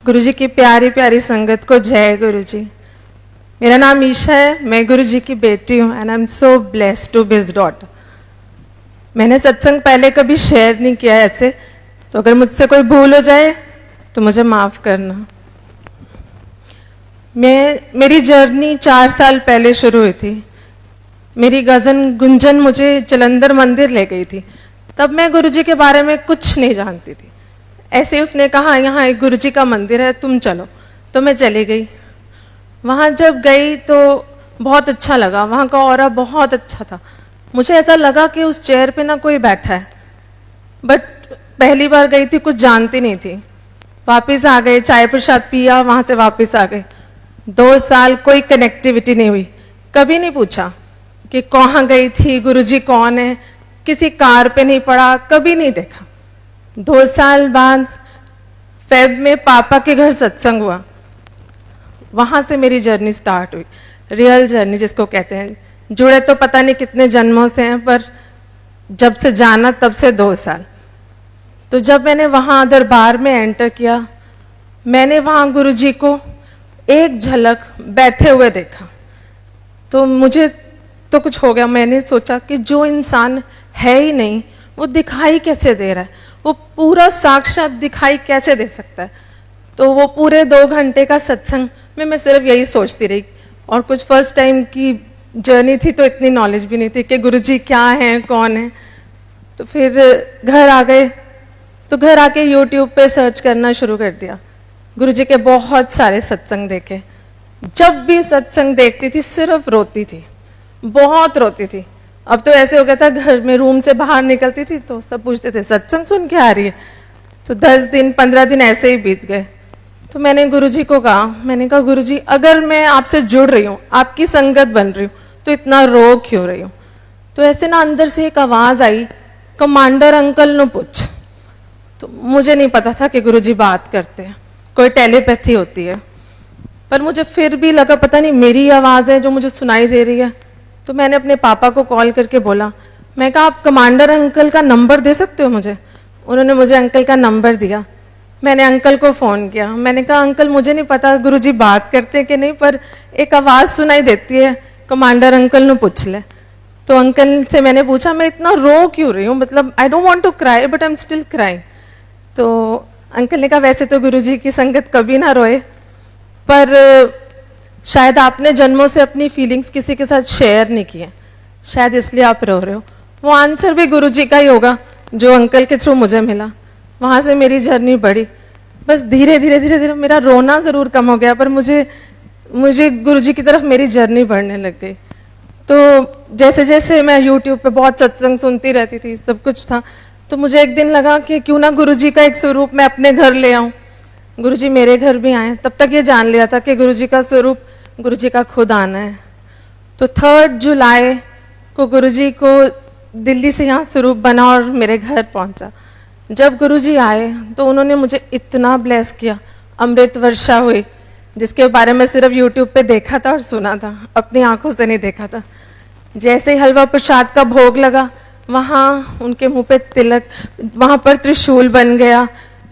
गुरुजी की प्यारी प्यारी संगत को जय गुरुजी। मेरा नाम ईशा है, मैं गुरुजी की बेटी हूँ and I am so blessed to be his daughter. मैंने सत्संग पहले कभी शेयर नहीं किया ऐसे, तो अगर मुझसे कोई भूल हो जाए तो मुझे माफ करना। मेरी जर्नी 4 साल पहले शुरू हुई थी। मेरी कज़न गुंजन मुझे जलंधर मंदिर ले गई थी। तब मैं गुरुजी के बारे में कुछ नहीं जानती थी। ऐसे ही उसने कहा यहाँ एक गुरुजी का मंदिर है, तुम चलो। तो मैं चली गई। वहाँ जब गई तो बहुत अच्छा लगा, वहाँ का ऑरा बहुत अच्छा था। मुझे ऐसा लगा कि उस चेयर पे ना कोई बैठा है, बट पहली बार गई थी, कुछ जानती नहीं थी। वापस आ गए, चाय प्रसाद पिया, वहाँ से वापस आ गए। 2 साल कोई कनेक्टिविटी नहीं हुई। कभी नहीं पूछा कि कहाँ गई थी, गुरुजी कौन है, किसी कार पे नहीं पड़ा, कभी नहीं देखा। 2 साल बाद फेब में पापा के घर सत्संग हुआ। वहां से मेरी जर्नी स्टार्ट हुई, रियल जर्नी जिसको कहते हैं। जुड़े तो पता नहीं कितने जन्मों से हैं, पर जब से जाना तब से 2 साल। तो जब मैंने वहां दरबार में एंटर किया, मैंने वहां गुरुजी को एक झलक बैठे हुए देखा, तो मुझे तो कुछ हो गया। मैंने सोचा कि जो इंसान है ही नहीं वो दिखाई कैसे दे रहा है, वो पूरा साक्षात दिखाई कैसे दे सकता है। तो वो पूरे 2 घंटे का सत्संग में मैं सिर्फ यही सोचती रही। और कुछ फर्स्ट टाइम की जर्नी थी तो इतनी नॉलेज भी नहीं थी कि गुरुजी क्या हैं, कौन है। तो फिर घर आ गए, तो घर आके यूट्यूब पे सर्च करना शुरू कर दिया। गुरुजी के बहुत सारे सत्संग देखे। जब भी सत्संग देखती थी सिर्फ रोती थी, बहुत रोती थी। अब तो ऐसे हो गया था, घर में रूम से बाहर निकलती थी तो सब पूछते थे सत्संग सुन के आ रही है। तो 10 दिन 15 दिन ऐसे ही बीत गए। तो मैंने गुरुजी को कहा, मैंने कहा गुरुजी अगर मैं आपसे जुड़ रही हूँ, आपकी संगत बन रही हूँ, तो इतना रो क्यों रही हूँ। तो ऐसे ना अंदर से एक आवाज आई, कमांडर अंकल ने पूछ। तो मुझे नहीं पता था कि गुरुजी बात करते हैं, कोई टेलीपैथी होती है, पर मुझे फिर भी लगा पता नहीं मेरी आवाज है जो मुझे सुनाई दे रही है। तो मैंने अपने पापा को कॉल करके बोला, मैं कहा आप कमांडर अंकल का नंबर दे सकते हो मुझे। उन्होंने मुझे अंकल का नंबर दिया। मैंने अंकल को फ़ोन किया। मैंने कहा अंकल मुझे नहीं पता गुरुजी बात करते हैं कि नहीं, पर एक आवाज़ सुनाई देती है, कमांडर अंकल ने पूछ ले। तो अंकल से मैंने पूछा मैं इतना रो क्यों रही हूँ, मतलब I don't want to cry but I am still crying. तो अंकल ने कहा वैसे तो गुरुजी की संगत कभी ना रोए, पर शायद आपने जन्मों से अपनी फीलिंग्स किसी के साथ शेयर नहीं किए, शायद इसलिए आप रो रहे हो। वो आंसर भी गुरुजी का ही होगा जो अंकल के थ्रू मुझे मिला। वहाँ से मेरी जर्नी बढ़ी। बस धीरे धीरे धीरे धीरे मेरा रोना ज़रूर कम हो गया, पर मुझे गुरुजी की तरफ मेरी जर्नी बढ़ने लग गई। तो जैसे जैसे मैं यूट्यूब पे बहुत सत्संग सुनती रहती थी, सब कुछ था, तो मुझे एक दिन लगा कि क्यों ना गुरुजी का एक स्वरूप मैं अपने घर ले आऊँ। गुरुजी मेरे घर भी आए। तब तक ये जान लिया था कि गुरुजी का स्वरूप गुरुजी का खुद आना है। तो 3 जुलाई को गुरुजी को दिल्ली से यहाँ स्वरूप बना और मेरे घर पहुँचा। जब गुरुजी आए तो उन्होंने मुझे इतना ब्लेस किया, अमृत वर्षा हुई, जिसके बारे में सिर्फ यूट्यूब पे देखा था और सुना था, अपनी आंखों से नहीं देखा था। जैसे ही हलवा प्रसाद का भोग लगा, वहाँ उनके मुंह पे तिलक, वहाँ पर त्रिशूल बन गया,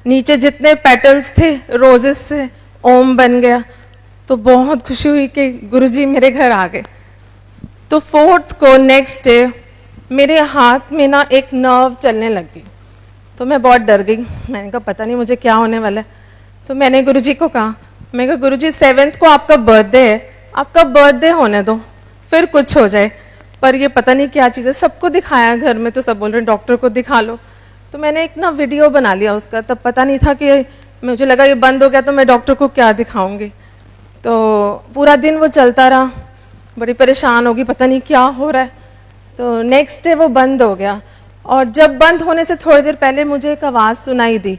नीचे जितने पेटल्स थे रोजेस से ओम बन गया। तो बहुत खुशी हुई कि गुरुजी मेरे घर आ गए। तो 4th को नेक्स्ट डे मेरे हाथ में ना एक नर्व चलने लग गई। तो मैं बहुत डर गई। मैंने कहा पता नहीं मुझे क्या होने वाला है। तो मैंने गुरुजी को कहा, मैं कहा गुरुजी 7th को आपका बर्थडे है, आपका बर्थडे होने दो, फिर कुछ हो जाए। पर ये पता नहीं क्या चीज़ है, सबको दिखाया घर में तो सब बोल रहे डॉक्टर को दिखा लो। तो मैंने एक ना वीडियो बना लिया उसका। तब पता नहीं था कि मुझे लगा ये बंद हो गया तो मैं डॉक्टर को क्या दिखाऊंगी। तो पूरा दिन वो चलता रहा, बड़ी परेशान होगी पता नहीं क्या हो रहा है। तो नेक्स्ट डे वो बंद हो गया। और जब बंद होने से थोड़ी देर पहले मुझे एक आवाज़ सुनाई दी,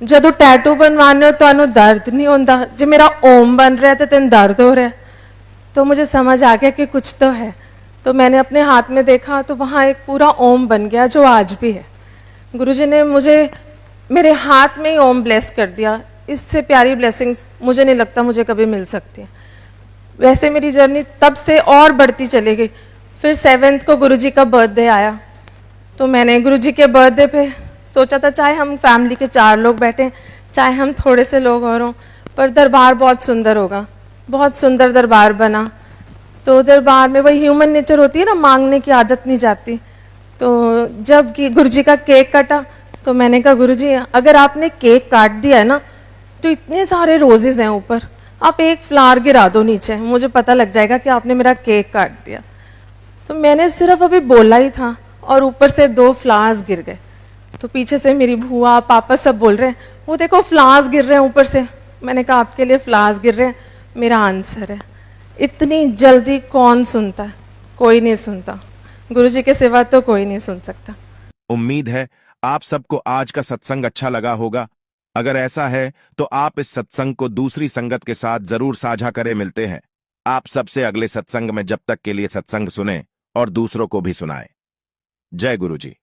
जदों टैटू बनवाने हो तो दर्द नहीं होता, जो मेरा ओम बन रहा है तो तेन दर्द हो रहा है। तो मुझे समझ आ गया कि कुछ तो है। तो मैंने अपने हाथ में देखा तो वहाँ एक पूरा ओम बन गया जो आज भी है। गुरुजी ने मुझे मेरे हाथ में ही ओम ब्लेस कर दिया। इससे प्यारी ब्लेसिंग्स मुझे नहीं लगता मुझे कभी मिल सकती है। वैसे मेरी जर्नी तब से और बढ़ती चली गई। फिर 7th को गुरुजी का बर्थडे आया। तो मैंने गुरुजी के बर्थडे पे सोचा था चाहे हम फैमिली के 4 लोग बैठे, चाहे हम थोड़े से लोग और हों, पर दरबार बहुत सुंदर होगा। बहुत सुंदर दरबार बना। तो दरबार में वही ह्यूमन नेचर होती है ना, मांगने की आदत नहीं जाती। तो जब कि गुरुजी का केक कटा, तो मैंने कहा गुरुजी अगर आपने केक काट दिया है ना, तो इतने सारे रोजेज हैं ऊपर, आप एक फ्लावर गिरा दो नीचे, मुझे पता लग जाएगा कि आपने मेरा केक काट दिया। तो मैंने सिर्फ अभी बोला ही था और ऊपर से 2 फ्लावर्स गिर गए। तो पीछे से मेरी बुआ पापा सब बोल रहे हैं, वो देखो फ्लावर्स गिर रहे हैं ऊपर से। मैंने कहा आपके लिए फ्लावर्स गिर रहे हैं, मेरा आंसर है। इतनी जल्दी कौन सुनता है? कोई नहीं सुनता। गुरुजी के सिवा तो कोई नहीं सुन सकता। उम्मीद है आप सबको आज का सत्संग अच्छा लगा होगा। अगर ऐसा है तो आप इस सत्संग को दूसरी संगत के साथ जरूर साझा करें। मिलते हैं आप सबसे अगले सत्संग में। जब तक के लिए सत्संग सुने और दूसरों को भी सुनाएं। जय गुरु जी।